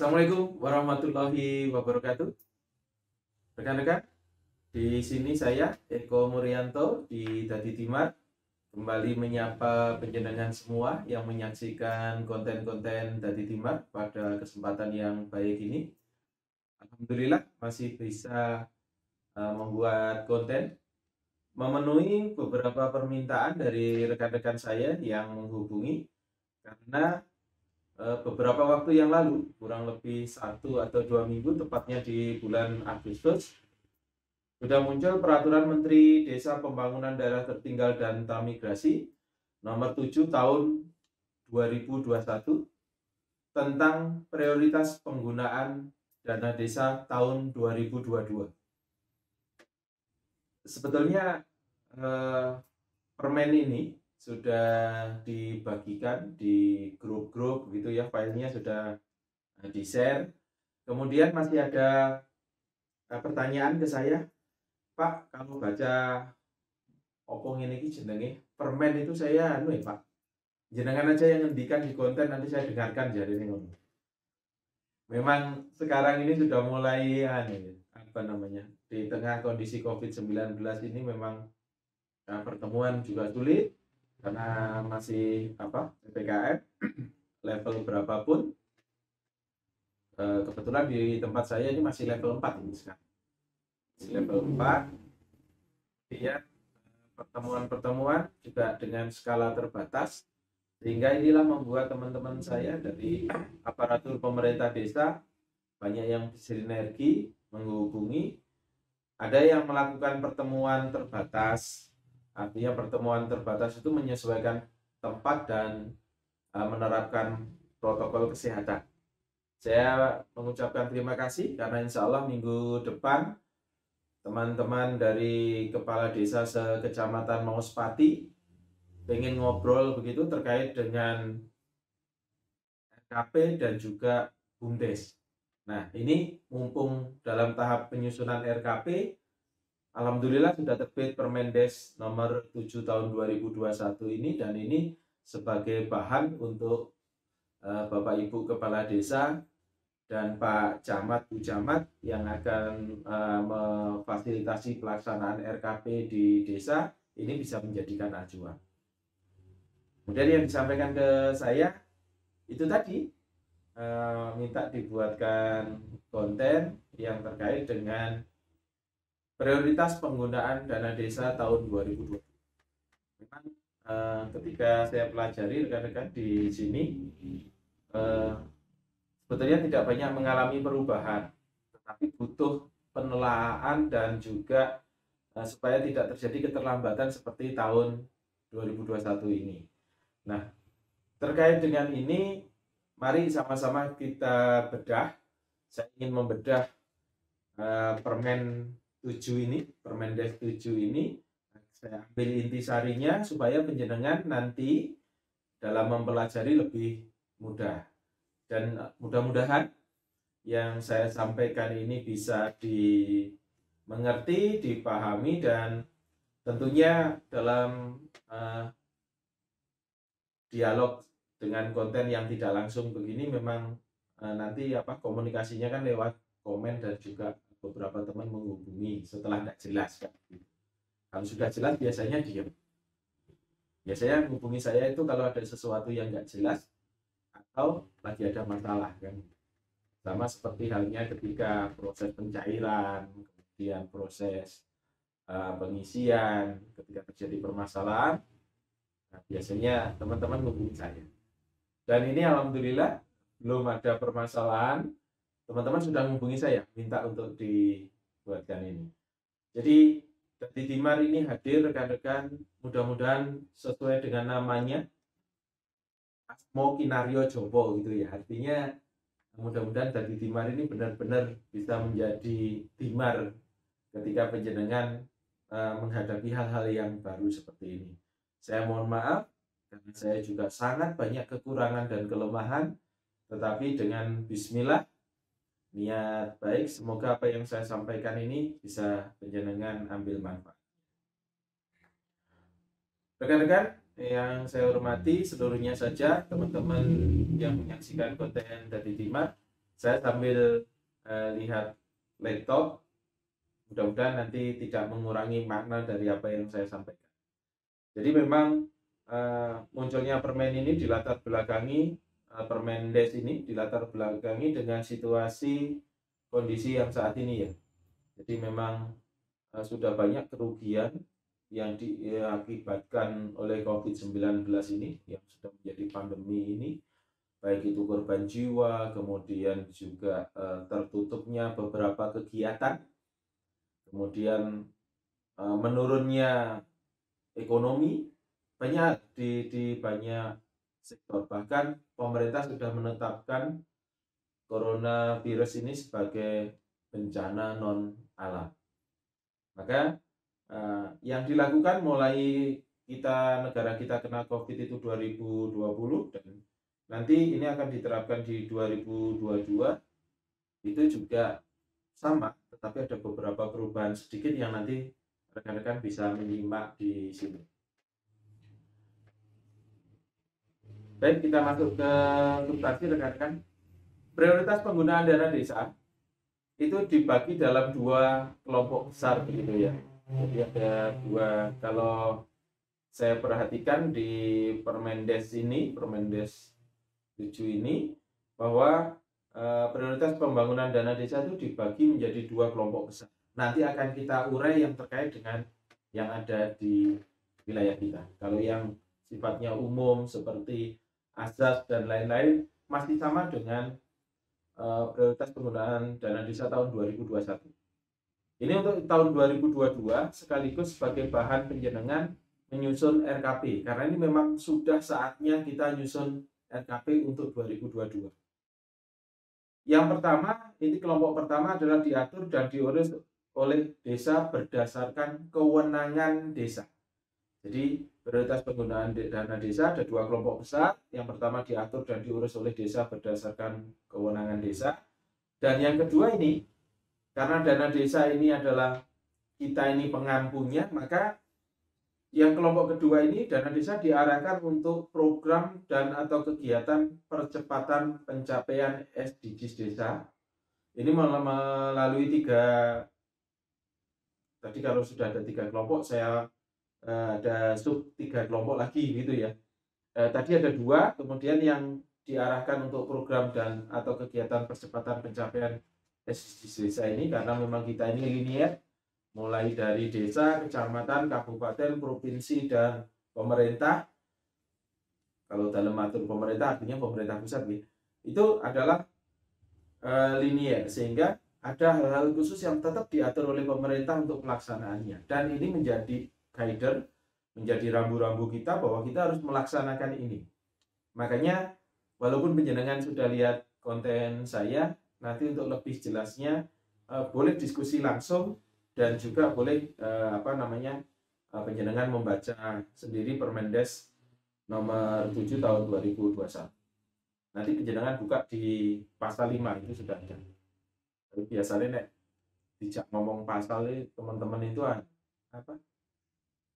Assalamualaikum warahmatullahi wabarakatuh. Rekan-rekan, di sini saya Eko Murianto di Dadi Timar kembali menyapa penjenengan semua yang menyaksikan konten-konten Dadi Timar pada kesempatan yang baik ini. Alhamdulillah masih bisa membuat konten memenuhi beberapa permintaan dari rekan-rekan saya yang menghubungi karena beberapa waktu yang lalu, kurang lebih 1 atau 2 minggu, tepatnya di bulan Agustus, sudah muncul Peraturan Menteri Desa Pembangunan Daerah Tertinggal dan Transmigrasi nomor 7 tahun 2021 tentang prioritas penggunaan dana desa tahun 2022. Sebetulnya permen ini sudah dibagikan di grup-grup gitu ya, filenya sudah di-share. Kemudian masih ada pertanyaan ke saya, Pak, kalau baca opong ini jenenge permen itu saya Pak, jenengan aja yang ngendikan di konten, nanti saya dengarkan jadi ini. Memang sekarang ini sudah mulai di tengah kondisi COVID-19 ini memang pertemuan juga sulit karena masih PPKM level berapapun. Kebetulan di tempat saya ini masih level 4 ini sekarang. Masih level 4. Ya, pertemuan-pertemuan juga dengan skala terbatas, sehingga inilah membuat teman-teman saya dari aparatur pemerintah desa banyak yang bersinergi menghubungi. Ada yang melakukan pertemuan terbatas. Artinya pertemuan terbatas itu menyesuaikan tempat dan menerapkan protokol kesehatan. Saya mengucapkan terima kasih karena insya Allah minggu depan teman-teman dari kepala desa sekecamatan Mauspati pengen ngobrol begitu terkait dengan RKP dan juga BUMDes. Nah, ini mumpung dalam tahap penyusunan RKP, alhamdulillah sudah terbit Permendes nomor 7 tahun 2021 ini, dan ini sebagai bahan untuk Bapak Ibu Kepala Desa dan Pak Camat, Bu Camat yang akan memfasilitasi pelaksanaan RKP di desa ini bisa menjadikan acuan. Kemudian yang disampaikan ke saya itu tadi, minta dibuatkan konten yang terkait dengan prioritas penggunaan dana desa tahun 2020. Memang ketika saya pelajari rekan-rekan di sini, sebetulnya tidak banyak mengalami perubahan, tetapi butuh penelaahan dan juga supaya tidak terjadi keterlambatan seperti tahun 2021 ini. Nah, terkait dengan ini, mari sama-sama kita bedah. Saya ingin membedah Permen 7 ini, Permendes 7 ini. Saya ambil intisarinya supaya penjenengan nanti dalam mempelajari lebih mudah. Dan mudah-mudahan yang saya sampaikan ini bisa dimengerti, dipahami, dan tentunya dalam dialog dengan konten yang tidak langsung begini memang nanti komunikasinya kan lewat komen dan juga beberapa teman menghubungi setelah tidak jelas kan. Kalau sudah jelas biasanya diam. Biasanya menghubungi saya itu kalau ada sesuatu yang nggak jelas atau lagi ada masalah kan. Sama seperti halnya ketika proses pencairan, kemudian proses pengisian, ketika terjadi permasalahan. Nah, biasanya teman-teman hubungi saya. Dan ini alhamdulillah belum ada permasalahan. Teman-teman sudah menghubungi saya, minta untuk dibuatkan ini. Jadi Dadi Timar ini hadir rekan-rekan, mudah-mudahan sesuai dengan namanya, Asmo Kinario Jopo gitu ya. Artinya mudah-mudahan Dadi Timar ini benar-benar bisa menjadi Timar ketika penjenengan menghadapi hal-hal yang baru seperti ini. Saya mohon maaf karena saya juga sangat banyak kekurangan dan kelemahan, tetapi dengan bismillah, niat baik, semoga apa yang saya sampaikan ini bisa penjenengan ambil manfaat. Rekan-rekan yang saya hormati, seluruhnya saja teman-teman yang menyaksikan konten Dadi Timar, Saya sambil lihat laptop, mudah-mudahan nanti tidak mengurangi makna dari apa yang saya sampaikan. Jadi memang munculnya permen ini dilatar belakangi, Permendes ini dilatar belakangi dengan situasi kondisi yang saat ini ya. Jadi memang sudah banyak kerugian yang diakibatkan oleh COVID-19 ini, yang sudah menjadi pandemi ini, baik itu korban jiwa, kemudian juga tertutupnya beberapa kegiatan, kemudian menurunnya ekonomi banyak di banyak sektor. Bahkan pemerintah sudah menetapkan coronavirus ini sebagai bencana non alam. Maka yang dilakukan mulai negara kita kena COVID itu 2020 dan nanti ini akan diterapkan di 2022 itu juga sama, tetapi ada beberapa perubahan sedikit yang nanti rekan-rekan bisa menyimak di sini. Baik, kita masuk ke substansi rekan-rekan. Prioritas penggunaan dana desa itu dibagi dalam dua kelompok besar begitu ya. Jadi ada dua, kalau saya perhatikan di Permendes 7 ini, bahwa prioritas pembangunan dana desa itu dibagi menjadi dua kelompok besar. Nanti akan kita urai yang terkait dengan yang ada di wilayah kita. Kalau yang sifatnya umum seperti asas dan lain-lain masih sama dengan prioritas penggunaan dana desa tahun 2021. Ini untuk tahun 2022 sekaligus sebagai bahan penjenengan menyusun RKP, karena ini memang sudah saatnya kita nyusun RKP untuk 2022. Yang pertama, ini kelompok pertama adalah diatur dan diurus oleh desa berdasarkan kewenangan desa. Jadi prioritas penggunaan dana desa ada dua kelompok besar. Yang pertama diatur dan diurus oleh desa berdasarkan kewenangan desa. Dan yang kedua ini, karena dana desa ini adalah kita ini pengampunya, maka yang kelompok kedua ini dana desa diarahkan untuk program dan atau kegiatan percepatan pencapaian SDGs desa. Ini melalui tadi kalau sudah ada 3 kelompok, saya ada sub 3 kelompok lagi gitu ya. Tadi ada 2, kemudian yang diarahkan untuk program dan atau kegiatan percepatan pencapaian SDGs desa ini, karena memang kita ini linier, mulai dari desa, kecamatan, kabupaten, provinsi, dan pemerintah. Kalau dalam atur pemerintah artinya pemerintah pusat gitu. Itu adalah linier, sehingga ada hal-hal khusus yang tetap diatur oleh pemerintah untuk pelaksanaannya. Dan ini menjadi guider, menjadi rambu-rambu kita bahwa kita harus melaksanakan ini. Makanya walaupun penjenengan sudah lihat konten saya, nanti untuk lebih jelasnya boleh diskusi langsung dan juga boleh penjenengan membaca sendiri Permendes nomor 7 tahun 2021. Nanti penjenengan buka di pasal 5 itu sudah ada. Tapi biasanya nek dijak ngomong pasal teman-teman itu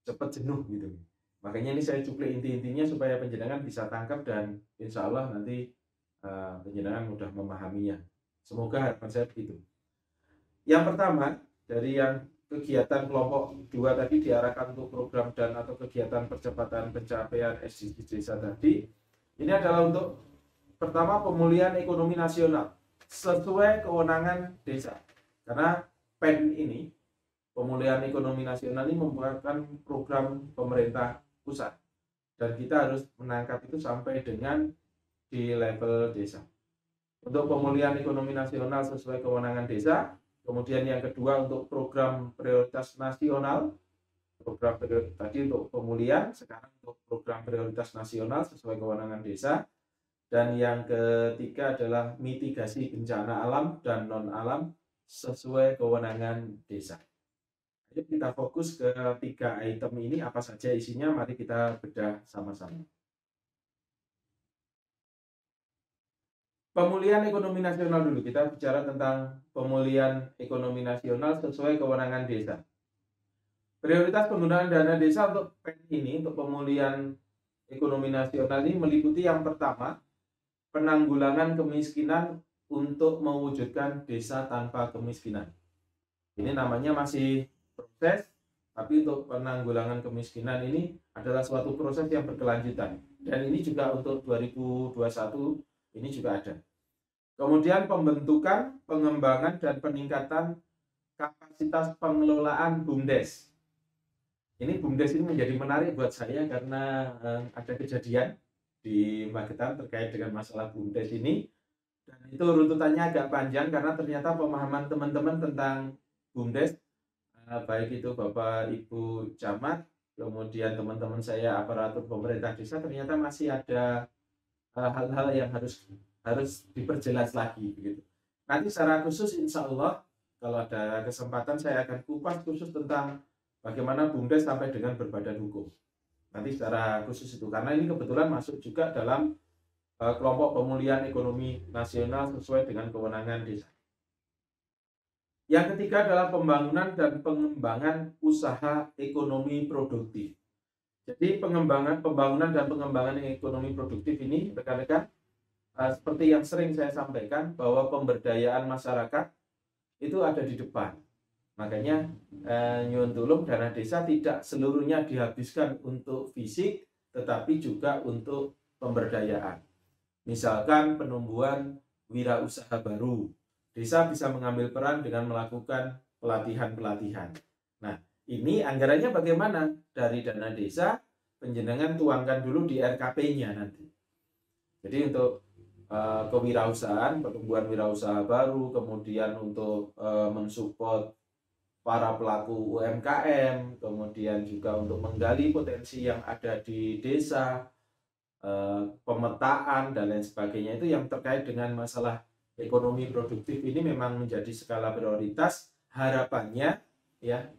cepat jenuh gitu. Makanya ini saya cuplik inti-intinya supaya penjenengan bisa tangkap dan insya Allah nanti penjenengan mudah memahaminya. Semoga harapan saya begitu. Yang pertama, dari yang kegiatan kelompok 2 tadi diarahkan untuk program dan atau kegiatan percepatan pencapaian SDGs desa tadi, ini adalah untuk pertama pemulihan ekonomi nasional sesuai kewenangan desa. Karena PEN ini, pemulihan ekonomi nasional ini merupakan program pemerintah pusat dan kita harus menangkap itu sampai dengan di level desa. Untuk pemulihan ekonomi nasional sesuai kewenangan desa, kemudian yang kedua untuk program prioritas nasional, program tadi untuk pemulihan, sekarang untuk program prioritas nasional sesuai kewenangan desa, dan yang ketiga adalah mitigasi bencana alam dan non alam sesuai kewenangan desa. Jadi kita fokus ke 3 item ini, apa saja isinya, mari kita bedah sama-sama. Pemulihan ekonomi nasional dulu, kita bicara tentang pemulihan ekonomi nasional sesuai kewenangan desa. Prioritas penggunaan dana desa untuk PEN ini, untuk pemulihan ekonomi nasional ini meliputi yang pertama, penanggulangan kemiskinan untuk mewujudkan desa tanpa kemiskinan. Ini namanya masih proses, tapi untuk penanggulangan kemiskinan ini adalah suatu proses yang berkelanjutan. Dan ini juga untuk 2021 ini juga ada. Kemudian pembentukan, pengembangan, dan peningkatan kapasitas pengelolaan BUMDes. Ini BUMDes ini menjadi menarik buat saya karena ada kejadian di Magetan terkait dengan masalah BUMDes ini. Dan itu runtutannya agak panjang karena ternyata pemahaman teman-teman tentang BUMDes, baik itu Bapak Ibu Camat, kemudian teman-teman saya aparatur pemerintah desa, ternyata masih ada hal-hal yang harus diperjelas lagi begitu. Nanti secara khusus insya Allah kalau ada kesempatan saya akan kupas khusus tentang bagaimana BUMDes sampai dengan berbadan hukum. Nanti secara khusus itu karena ini kebetulan masuk juga dalam kelompok pemulihan ekonomi nasional sesuai dengan kewenangan desa. Yang ketiga adalah pembangunan dan pengembangan usaha ekonomi produktif. Jadi pembangunan dan pengembangan ekonomi produktif ini rekan-rekan seperti yang sering saya sampaikan bahwa pemberdayaan masyarakat itu ada di depan. Makanya nyuwun tulung dana desa tidak seluruhnya dihabiskan untuk fisik tetapi juga untuk pemberdayaan. Misalkan penumbuhan wirausaha baru. Desa bisa mengambil peran dengan melakukan pelatihan-pelatihan. Nah, ini anggarannya bagaimana? Dari dana desa, penjenengan tuangkan dulu di RKP-nya nanti. Jadi untuk kewirausahaan, pertumbuhan wirausaha baru, kemudian untuk mensupport para pelaku UMKM, kemudian juga untuk menggali potensi yang ada di desa, pemetaan dan lain sebagainya, itu yang terkait dengan masalah ekonomi produktif ini memang menjadi skala prioritas. Harapannya ya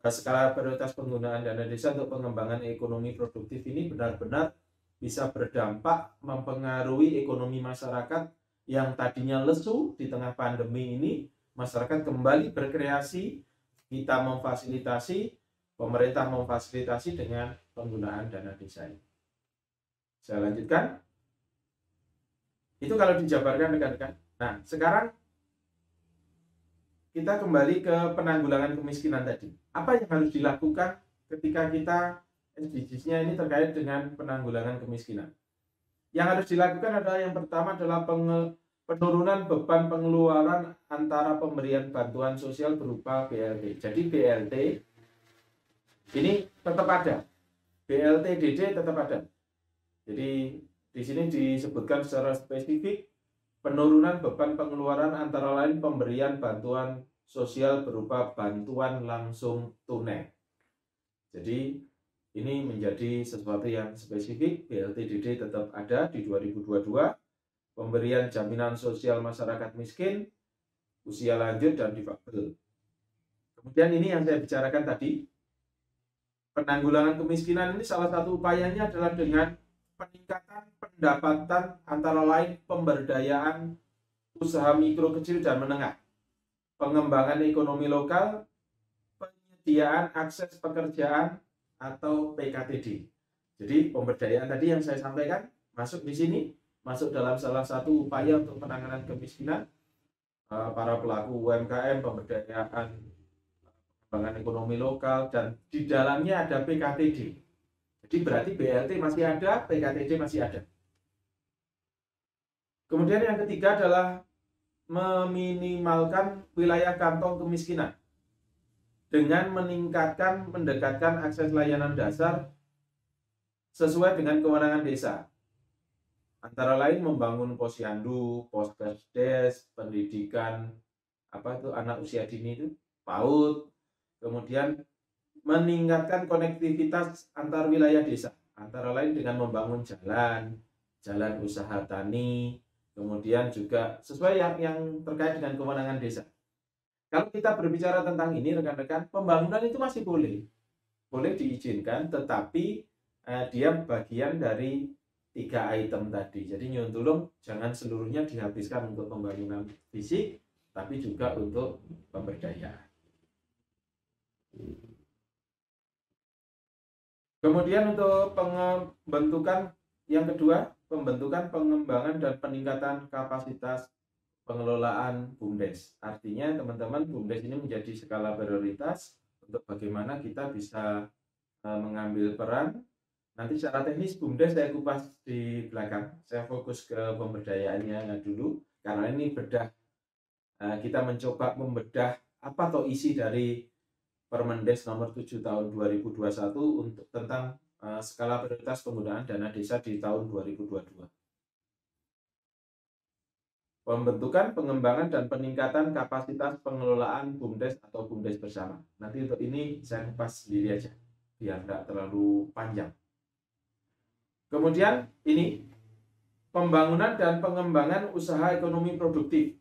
skala prioritas penggunaan dana desa untuk pengembangan ekonomi produktif ini benar-benar bisa berdampak mempengaruhi ekonomi masyarakat yang tadinya lesu di tengah pandemi ini. Masyarakat kembali berkreasi, kita memfasilitasi, pemerintah memfasilitasi dengan penggunaan dana desa ini. Saya lanjutkan. Itu kalau dijabarkan rekan-rekan. Nah, sekarang kita kembali ke penanggulangan kemiskinan tadi. Apa yang harus dilakukan ketika kita SDGs-nya ini terkait dengan penanggulangan kemiskinan? Yang harus dilakukan adalah yang pertama adalah penurunan beban pengeluaran antara pemberian bantuan sosial berupa BLT. Jadi BLT ini tetap ada, BLT DD tetap ada. Jadi di sini disebutkan secara spesifik penurunan beban pengeluaran antara lain pemberian bantuan sosial berupa bantuan langsung tunai. Jadi ini menjadi sesuatu yang spesifik. BLT-DD tetap ada di 2022. Pemberian jaminan sosial masyarakat miskin, usia lanjut, dan difabel. Kemudian ini yang saya bicarakan tadi. Penanggulangan kemiskinan ini salah satu upayanya adalah dengan peningkatan pendapatan antara lain pemberdayaan usaha mikro, kecil, dan menengah, pengembangan ekonomi lokal, penyediaan akses pekerjaan atau PKTD. Jadi pemberdayaan tadi yang saya sampaikan masuk di sini, masuk dalam salah satu upaya untuk penanganan kemiskinan para pelaku UMKM, pemberdayaan pengembangan ekonomi lokal, dan di dalamnya ada PKTD. Jadi berarti BLT masih ada, PKTD masih ada. Kemudian yang ketiga adalah meminimalkan wilayah kantong kemiskinan dengan mendekatkan akses layanan dasar sesuai dengan kewenangan desa. Antara lain membangun posyandu, poskesdes, pendidikan anak usia dini itu, PAUD, kemudian meningkatkan konektivitas antar wilayah desa, antara lain dengan membangun jalan usaha tani, kemudian juga sesuai yang terkait dengan kewenangan desa. Kalau kita berbicara tentang ini rekan-rekan, pembangunan itu masih boleh diizinkan, tetapi dia bagian dari 3 item tadi. Jadi nyuwun tulung jangan seluruhnya dihabiskan untuk pembangunan fisik, tapi juga untuk pemberdayaan. Kemudian untuk pembentukan yang kedua, pembentukan, pengembangan, dan peningkatan kapasitas pengelolaan BUMDes. Artinya teman-teman, BUMDes ini menjadi skala prioritas untuk bagaimana kita bisa mengambil peran. Nanti secara teknis BUMDes saya kupas di belakang. Saya fokus ke pemberdayaannya dulu, karena ini bedah, kita mencoba membedah apa toh isi dari Permendes nomor 7 tahun 2021 untuk tentang skala prioritas penggunaan dana desa di tahun 2022. Pembentukan, pengembangan, dan peningkatan kapasitas pengelolaan BUMDes atau BUMDes bersama. Nanti untuk ini saya kupas sendiri aja, biar tidak terlalu panjang. Kemudian ini, pembangunan dan pengembangan usaha ekonomi produktif.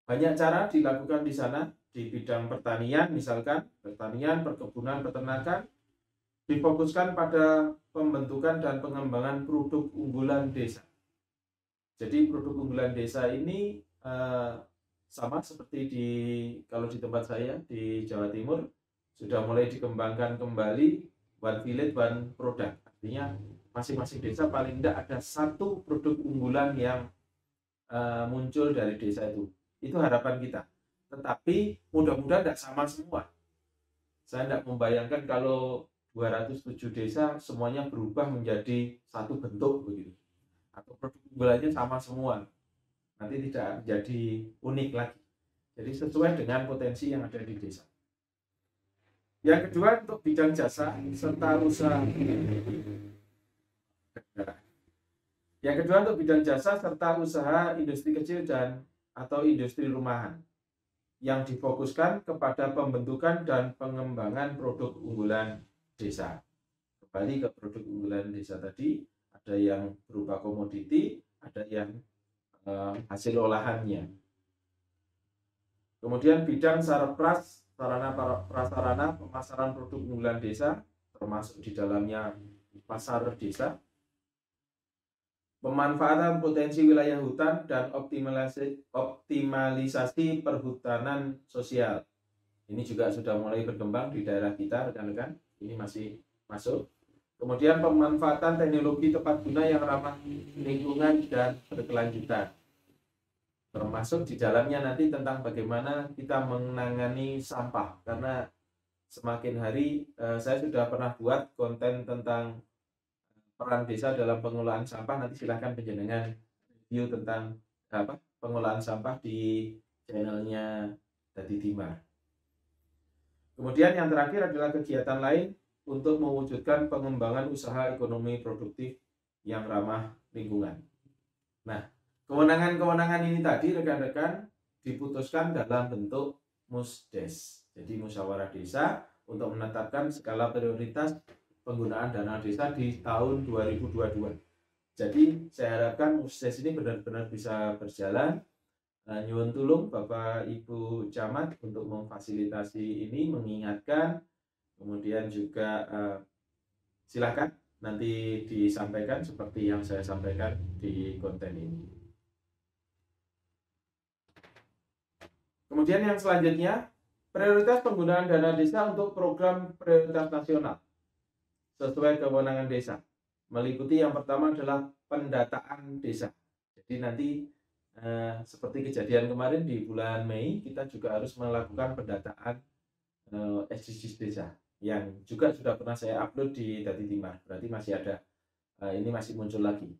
Banyak cara dilakukan di sana, di bidang pertanian misalkan, pertanian, perkebunan, peternakan, difokuskan pada pembentukan dan pengembangan produk unggulan desa. Jadi produk unggulan desa ini sama seperti kalau di tempat saya di Jawa Timur sudah mulai dikembangkan kembali one village one product. Artinya masing-masing desa paling tidak ada satu produk unggulan yang muncul dari desa itu. Itu harapan kita. Tetapi mudah-mudahan tidak sama semua. Saya tidak membayangkan kalau 207 desa semuanya berubah menjadi satu bentuk begitu, atau produk unggulannya sama semua, nanti tidak jadi unik lagi. Jadi sesuai dengan potensi yang ada di desa. Yang kedua, untuk bidang jasa serta usaha. Yang kedua, untuk bidang jasa serta usaha industri kecil dan atau industri rumahan yang difokuskan kepada pembentukan dan pengembangan produk unggulan desa. Kembali ke produk unggulan desa tadi, ada yang berupa komoditi, ada yang hasil olahannya. Kemudian bidang sarpras, sarana prasarana pemasaran produk unggulan desa, termasuk di dalamnya pasar desa. Pemanfaatan potensi wilayah hutan dan optimalisasi perhutanan sosial. Ini juga sudah mulai berkembang di daerah kita, rekan-rekan. Ini masih masuk. Kemudian pemanfaatan teknologi tepat guna yang ramah lingkungan dan berkelanjutan. Termasuk di dalamnya nanti tentang bagaimana kita menangani sampah. Karena semakin hari saya sudah pernah buat konten tentang peran desa dalam pengelolaan sampah. Nanti silahkan penjenengan review tentang pengelolaan sampah di channelnya Dadi Timar. Kemudian yang terakhir adalah kegiatan lain untuk mewujudkan pengembangan usaha ekonomi produktif yang ramah lingkungan. Nah, kewenangan-kewenangan ini tadi rekan-rekan diputuskan dalam bentuk MUSDes. Jadi musyawarah desa untuk menetapkan skala prioritas penggunaan dana desa di tahun 2022. Jadi saya harapkan MUSDes ini benar-benar bisa berjalan. Nyuwun tulung Bapak Ibu Camat untuk memfasilitasi ini, mengingatkan. Kemudian juga silakan nanti disampaikan seperti yang saya sampaikan di konten ini. Kemudian yang selanjutnya, prioritas penggunaan dana desa untuk program prioritas nasional sesuai kewenangan desa. Meliputi yang pertama adalah pendataan desa. Jadi nanti seperti kejadian kemarin di bulan Mei, kita juga harus melakukan pendataan SDGs desa, yang juga sudah pernah saya upload di Dadi Timar. Berarti masih ada, ini masih muncul lagi.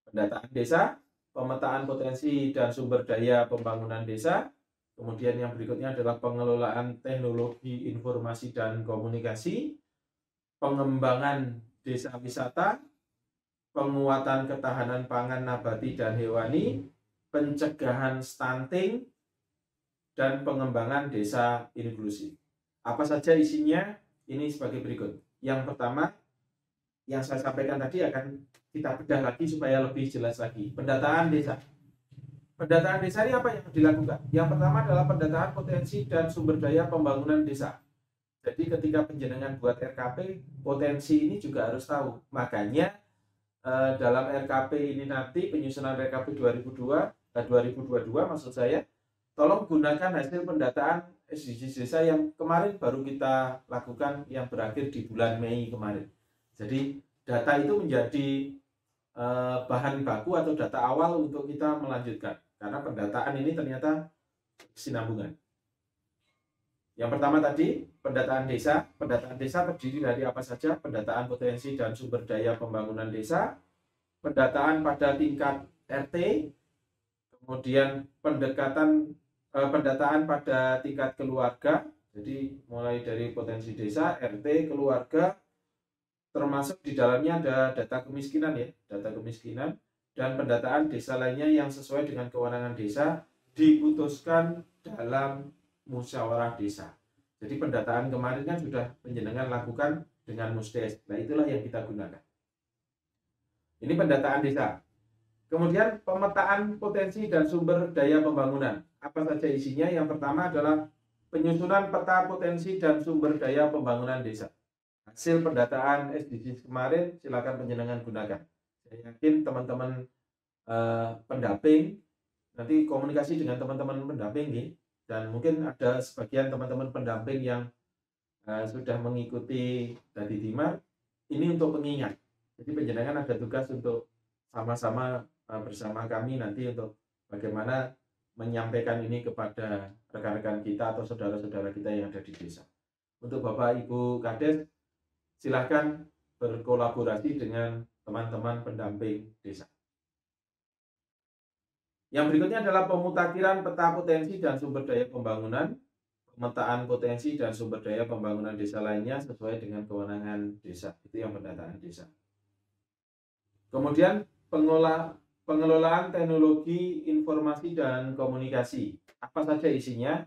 Pendataan desa, pemetaan potensi dan sumber daya pembangunan desa. Kemudian yang berikutnya adalah pengelolaan teknologi informasi dan komunikasi, pengembangan desa wisata, penguatan ketahanan pangan nabati dan hewani, pencegahan stunting, dan pengembangan desa inklusif. Apa saja isinya? Ini sebagai berikut. Yang pertama, yang saya sampaikan tadi akan kita bedah lagi supaya lebih jelas lagi. Pendataan desa. Pendataan desa ini apa yang dilakukan? Yang pertama adalah pendataan potensi dan sumber daya pembangunan desa. Jadi ketika penjenengan buat RKP, potensi ini juga harus tahu. Makanya dalam RKP ini nanti, penyusunan RKP 2022 maksud saya, tolong gunakan hasil pendataan SDGs desa yang kemarin baru kita lakukan, yang berakhir di bulan Mei kemarin. Jadi data itu menjadi bahan baku atau data awal untuk kita melanjutkan. Karena pendataan ini ternyata kesinambungan. Yang pertama tadi, pendataan desa. Pendataan desa terdiri dari apa saja? Pendataan potensi dan sumber daya pembangunan desa, pendataan pada tingkat RT, kemudian pendataan pada tingkat keluarga. Jadi mulai dari potensi desa, RT, keluarga, termasuk di dalamnya ada data kemiskinan ya, data kemiskinan, dan pendataan desa lainnya yang sesuai dengan kewenangan desa diputuskan dalam musyawarah desa. Jadi pendataan kemarin kan sudah penjenengan lakukan dengan Musdes. Nah itulah yang kita gunakan. Ini pendataan desa. Kemudian pemetaan potensi dan sumber daya pembangunan. Apa saja isinya? Yang pertama adalah penyusunan peta potensi dan sumber daya pembangunan desa. Hasil pendataan SDGs kemarin silakan penjenengan gunakan. Saya yakin teman-teman pendamping nanti komunikasi dengan teman-teman pendamping nih, dan mungkin ada sebagian teman-teman pendamping yang sudah mengikuti tadi Dimar. Ini untuk pengingat. Jadi penjenengan ada tugas untuk sama-sama bersama kami nanti untuk bagaimana menyampaikan ini kepada rekan-rekan kita atau saudara-saudara kita yang ada di desa. Untuk Bapak Ibu Kades, silahkan berkolaborasi dengan teman-teman pendamping desa. Yang berikutnya adalah pemutakhiran peta potensi dan sumber daya pembangunan, pemetaan potensi dan sumber daya pembangunan desa lainnya sesuai dengan kewenangan desa. Itu yang pendataan desa. Kemudian pengelolaan teknologi informasi dan komunikasi. Apa saja isinya?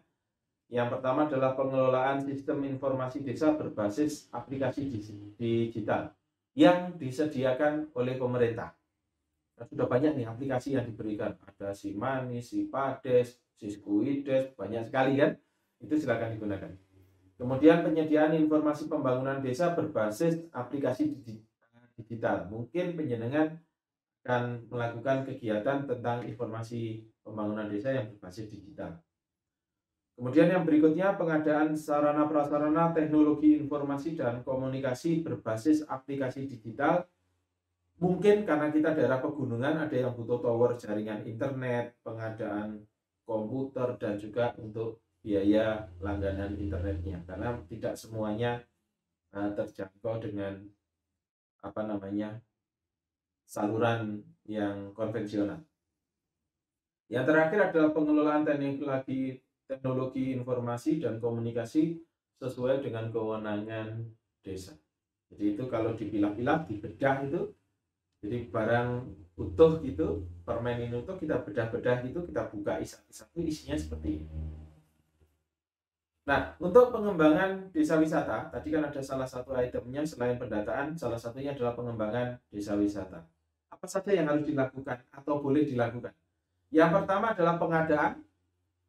Yang pertama adalah pengelolaan sistem informasi desa berbasis aplikasi digital yang disediakan oleh pemerintah. Nah, sudah banyak nih aplikasi yang diberikan. Ada Simanis, Sipades, Siskuides, banyak sekali kan? Itu silakan digunakan. Kemudian penyediaan informasi pembangunan desa berbasis aplikasi digital. Mungkin penjenengan akan melakukan kegiatan tentang informasi pembangunan desa yang berbasis digital. Kemudian yang berikutnya pengadaan sarana prasarana teknologi informasi dan komunikasi berbasis aplikasi digital. Mungkin karena kita daerah pegunungan ada yang butuh tower jaringan internet, pengadaan komputer dan juga untuk biaya langganan internetnya. Karena tidak semuanya terjangkau dengan saluran yang konvensional. Yang terakhir adalah pengelolaan teknologi informasi dan komunikasi sesuai dengan kewenangan desa. Jadi itu kalau dipilah-pilah, dibedah itu, jadi barang utuh gitu, permen ini utuh kita bedah-bedah gitu, kita buka satu isinya seperti ini. Nah, untuk pengembangan desa wisata, tadi kan ada salah satu itemnya selain pendataan, salah satunya adalah pengembangan desa wisata. Apa saja yang harus dilakukan atau boleh dilakukan? Yang pertama adalah pengadaan,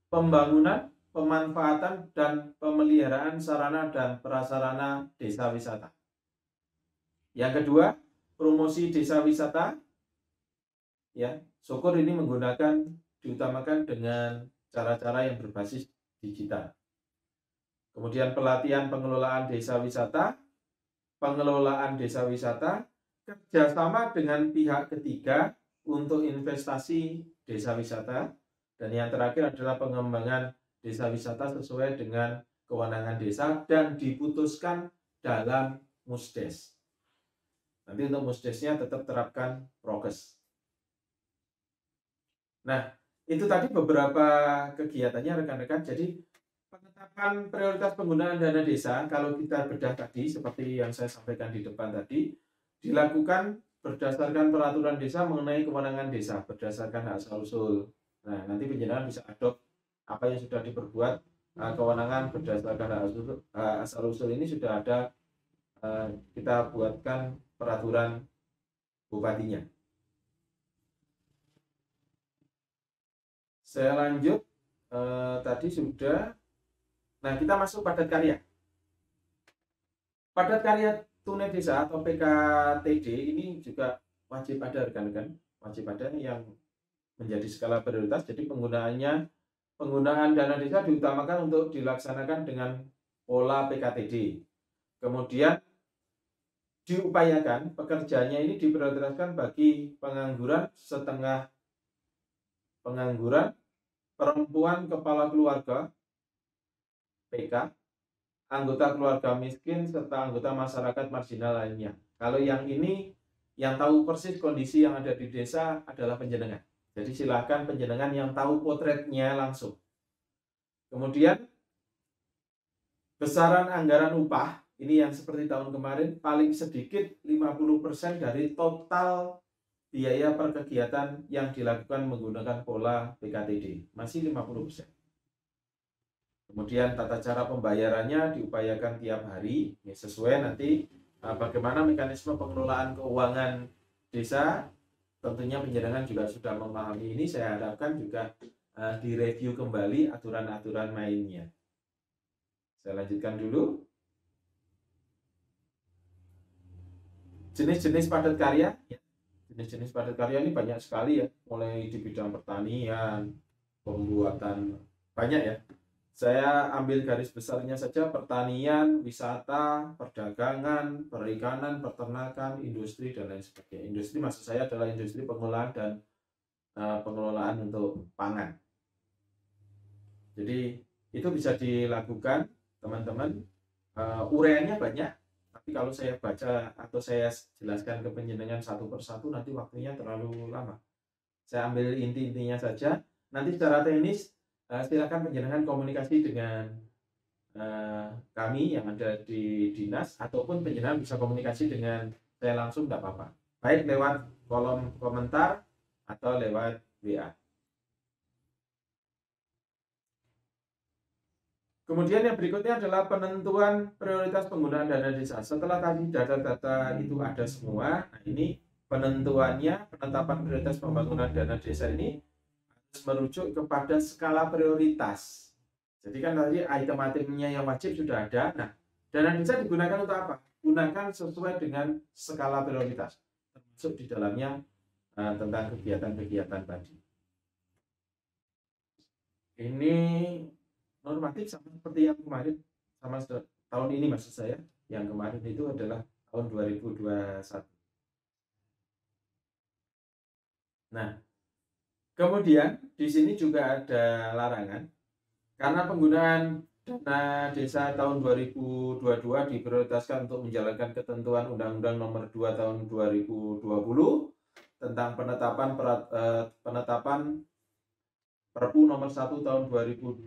pembangunan, pemanfaatan, dan pemeliharaan sarana dan prasarana desa wisata. Yang kedua, promosi desa wisata. Ya, syukur ini diutamakan dengan cara-cara yang berbasis digital. Kemudian pelatihan pengelolaan desa wisata, kerjasama dengan pihak ketiga untuk investasi desa wisata, dan yang terakhir adalah pengembangan desa wisata sesuai dengan kewenangan desa dan diputuskan dalam Musdes. Nanti untuk Musdesnya tetap terapkan prokes. Nah, itu tadi beberapa kegiatannya rekan-rekan. Jadi penetapan prioritas penggunaan dana desa, kalau kita bedah tadi seperti yang saya sampaikan di depan tadi, dilakukan berdasarkan peraturan desa mengenai kewenangan desa berdasarkan hak asal-usul. Nah, nanti penjenengan bisa adopt apa yang sudah diperbuat kewenangan berdasarkan hak asal-usul ini sudah ada, kita buatkan peraturan bupatinya. Saya lanjut, tadi sudah. Nah, kita masuk padat karya. Padat karya tunai desa atau PKTD ini juga wajib ada rekan-rekan, wajib ada yang menjadi skala prioritas. Jadi penggunaan dana desa diutamakan untuk dilaksanakan dengan pola PKTD. Kemudian diupayakan pekerjaannya ini diprioritaskan bagi pengangguran, setengah pengangguran, perempuan kepala keluarga PK, anggota keluarga miskin, serta anggota masyarakat marginal lainnya. Kalau yang ini, yang tahu persis kondisi yang ada di desa adalah panjenengan. Jadi silakan panjenengan yang tahu potretnya langsung. Kemudian besaran anggaran upah, ini yang seperti tahun kemarin, paling sedikit 50% dari total biaya per kegiatan yang dilakukan menggunakan pola PKTD. Masih 50%. Kemudian tata cara pembayarannya diupayakan tiap hari, ya, sesuai nanti bagaimana mekanisme pengelolaan keuangan desa. Tentunya penjenengan juga sudah memahami ini, saya harapkan juga direview kembali aturan-aturan mainnya. Saya lanjutkan dulu. Jenis-jenis padat karya, jenis-jenis padat karya ini banyak sekali ya, mulai di bidang pertanian, pembuatan, banyak ya. Saya ambil garis besarnya saja: pertanian, wisata, perdagangan, perikanan, peternakan, industri, dan lain sebagainya. Industri maksud saya adalah industri pengolahan dan pengelolaan untuk pangan. Jadi itu bisa dilakukan teman-teman. Uraiannya banyak, tapi kalau saya baca atau saya jelaskan ke penjenengan satu persatu nanti waktunya terlalu lama. Saya ambil inti-intinya saja. Nanti secara teknis silakan penjenengan komunikasi dengan kami yang ada di dinas, ataupun penjenengan bisa komunikasi dengan saya langsung, tidak apa-apa, baik lewat kolom komentar atau lewat WA. Kemudian yang berikutnya adalah penentuan prioritas penggunaan dana desa. Setelah tadi data-data itu ada semua, nah ini penentuannya, penetapan prioritas pembangunan dana desa ini harus merujuk kepada skala prioritas. Jadi kan tadi item-itemnya yang wajib sudah ada. Nah, dana desa digunakan untuk apa? Gunakan sesuai dengan skala prioritas, termasuk di dalamnya tentang kegiatan-kegiatan tadi. Ini normatif sama seperti yang kemarin, sama tahun ini maksud saya. Yang kemarin itu adalah tahun 2021. Nah, kemudian di sini juga ada larangan, karena penggunaan dana desa tahun 2022 diprioritaskan untuk menjalankan ketentuan Undang-Undang Nomor 2 Tahun 2020 tentang penetapan Perpu Nomor 1 Tahun 2020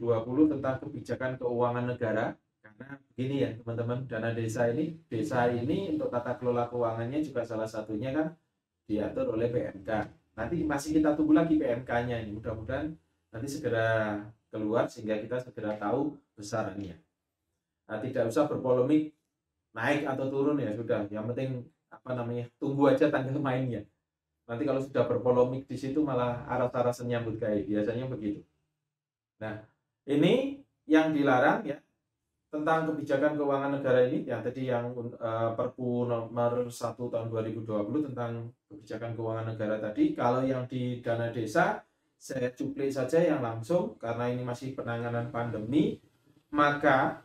tentang kebijakan keuangan negara. Karena begini ya teman-teman, dana desa ini untuk tata kelola keuangannya juga salah satunya kan diatur oleh PMK. Nanti masih kita tunggu lagi PMK-nya ini, mudah-mudahan nanti segera keluar sehingga kita segera tahu besarannya. Nah, tidak usah berpolemik naik atau turun, ya sudah, yang penting tunggu aja tanggal mainnya. Nanti kalau sudah berpolemik di situ malah aras-arasan nyambut gaya, biasanya begitu. Nah, ini yang dilarang ya, tentang kebijakan keuangan negara ini, yang tadi yang Perpu Nomor 1 Tahun 2020 tentang kebijakan keuangan negara tadi. Kalau yang di dana desa, saya cuplik saja yang langsung, karena ini masih penanganan pandemi, maka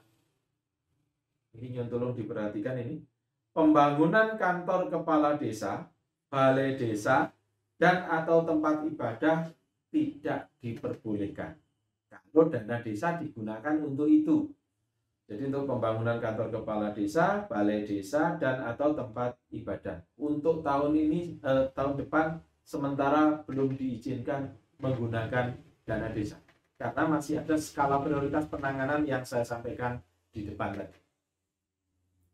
ini tolong diperhatikan ini, pembangunan kantor kepala desa, balai desa, dan atau tempat ibadah tidak diperbolehkan kalau dana desa digunakan untuk itu. Jadi untuk pembangunan kantor kepala desa, balai desa, dan atau tempat ibadah. Untuk tahun ini, tahun depan sementara belum diizinkan menggunakan dana desa, karena masih ada skala prioritas penanganan yang saya sampaikan di depan tadi.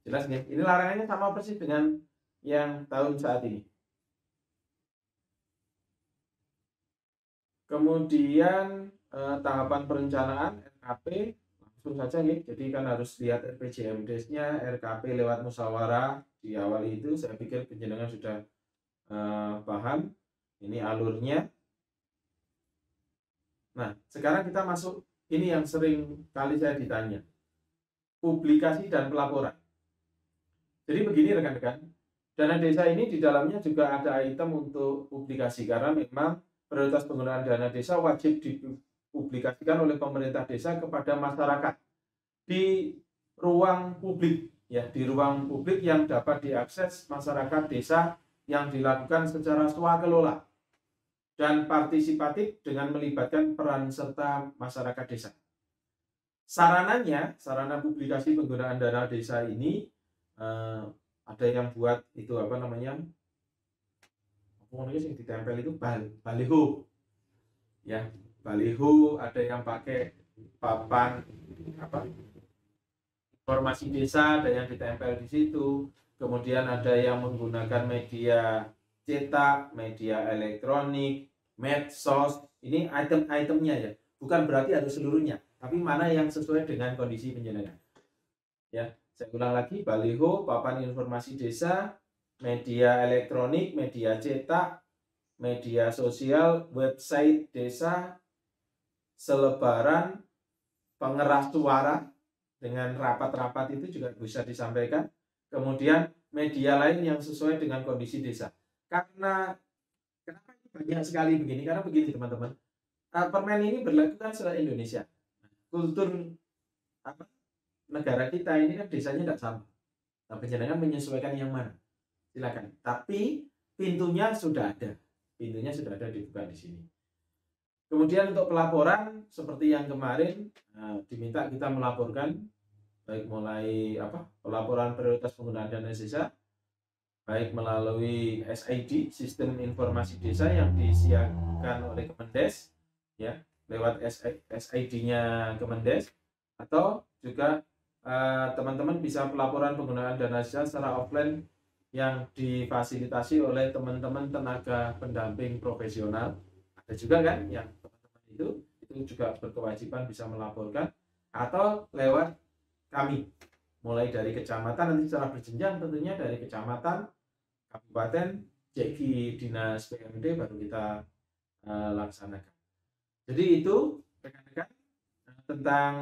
Jelas nih, ini larangannya sama persis dengan yang tahun saat ini. Kemudian tahapan perencanaan RKP langsung saja nih. Jadi kan harus lihat RPJMDes-nya, RKP lewat musyawarah di awal itu. Saya pikir penjenengan sudah paham ini alurnya. Nah, sekarang kita masuk ini yang sering kali saya ditanya, publikasi dan pelaporan. Jadi begini rekan-rekan, dana desa ini di dalamnya juga ada item untuk publikasi, karena memang prioritas penggunaan dana desa wajib dipublikasikan oleh pemerintah desa kepada masyarakat di ruang publik. ya di ruang publik yang dapat diakses masyarakat desa yang dilakukan secara swakelola dan partisipatif dengan melibatkan peran serta masyarakat desa. Sarananya, sarana publikasi penggunaan dana desa ini ada yang buat itu apa namanya? Yang ditempel itu baliho. Ya, baliho, ada yang pakai papan apa? Informasi desa, ada yang ditempel di situ. Kemudian ada yang menggunakan media cetak, media elektronik, medsos. Ini item-itemnya ya. Bukan berarti harus seluruhnya, tapi mana yang sesuai dengan kondisi penjenengan. Ya, saya ulang lagi, baliho, papan informasi desa, media elektronik, media cetak, media sosial, website desa, selebaran, pengeras suara dengan rapat-rapat itu juga bisa disampaikan. Kemudian media lain yang sesuai dengan kondisi desa. Karena kenapa banyak sekali begini? Karena begini teman-teman, permen ini berlaku kan seluruh Indonesia. Kultur apa, negara kita ini kan desanya tidak sama. Nah, penjenengan menyesuaikan yang mana? Silakan. Tapi pintunya sudah ada. Pintunya sudah ada dibuka di sini. Kemudian untuk pelaporan seperti yang kemarin diminta kita melaporkan baik mulai pelaporan prioritas penggunaan dana desa, baik melalui SID, Sistem Informasi Desa yang disiapkan oleh Kemendes, ya lewat SID-nya Kemendes, atau juga teman-teman bisa pelaporan penggunaan dana desa secara offline yang difasilitasi oleh teman-teman tenaga pendamping profesional. Ada juga kan yang teman-teman itu juga berkewajiban bisa melaporkan, atau lewat kami, mulai dari kecamatan, nanti secara berjenjang tentunya dari kecamatan, kabupaten, JG Dinas PMD baru kita laksanakan. Jadi itu rekan-rekan tentang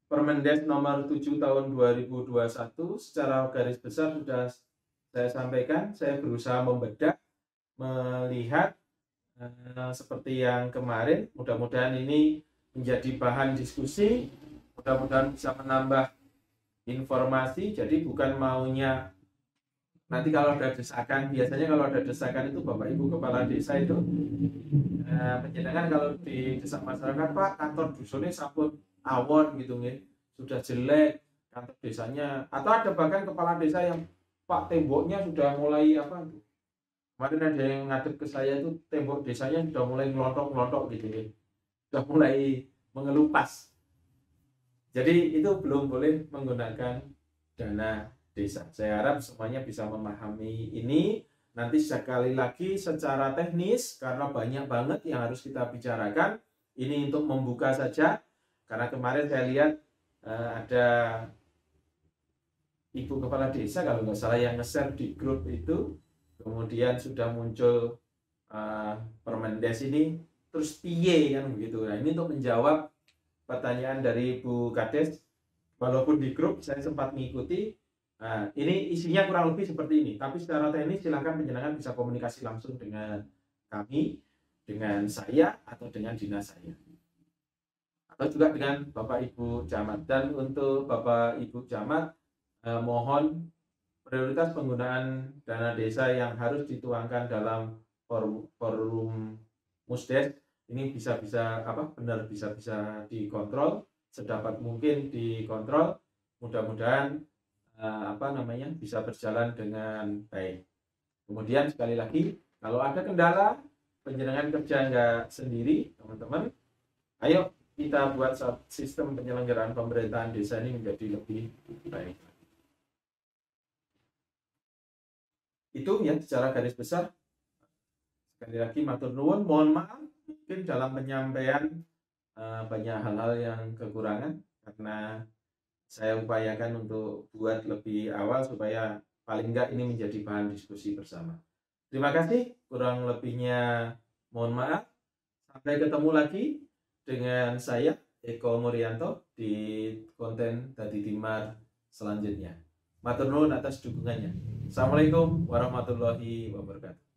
Permendes nomor 7 tahun 2021 secara garis besar sudah saya sampaikan. Saya berusaha membedah, melihat seperti yang kemarin. Mudah-mudahan ini menjadi bahan diskusi, mudah-mudahan bisa menambah informasi. Jadi bukan maunya nanti kalau ada desakan, biasanya kalau ada desakan itu Bapak Ibu Kepala Desa itu penjenengan kalau di desa masyarakat, Pak, kantor dusunnya sampun awon gitu nih, sudah jelek kantor desanya, atau ada bahkan kepala desa yang Pak temboknya sudah mulai kemarin ada yang ngadep ke saya itu tembok desanya sudah mulai ngelontok gitu nih, sudah mulai mengelupas. Jadi itu belum boleh menggunakan dana desa. Saya harap semuanya bisa memahami ini. Nanti sekali lagi secara teknis, karena banyak banget yang harus kita bicarakan. Ini untuk membuka saja, karena kemarin saya lihat ada Ibu Kepala Desa kalau nggak salah yang nge-share di grup itu, kemudian sudah muncul Permendes ini, terus piye kan begitu. Nah ini untuk menjawab pertanyaan dari Bu Kades, walaupun di grup saya sempat mengikuti. Nah, ini isinya kurang lebih seperti ini, tapi secara teknis silakan penjenengan bisa komunikasi langsung dengan kami, dengan saya, atau dengan dinas saya, atau juga dengan Bapak Ibu Camat. Dan untuk Bapak Ibu Camat, mohon prioritas penggunaan dana desa yang harus dituangkan dalam forum Musdes ini bisa benar bisa dikontrol, sedapat mungkin dikontrol. Mudah-mudahan bisa berjalan dengan baik. Kemudian sekali lagi, kalau ada kendala penjenengan kerja nggak sendiri, teman-teman, ayo kita buat sistem penyelenggaraan pemerintahan desa ini menjadi lebih baik. Itu ya secara garis besar. Sekali lagi matur nuwun, mohon maaf mungkin dalam penyampaian banyak hal-hal yang kekurangan, karena saya upayakan untuk buat lebih awal supaya paling enggak ini menjadi bahan diskusi bersama. Terima kasih, kurang lebihnya mohon maaf. Sampai ketemu lagi dengan saya Eko Murianto di konten Dadi Timar selanjutnya. Matur nuwun atas dukungannya. Assalamualaikum warahmatullahi wabarakatuh.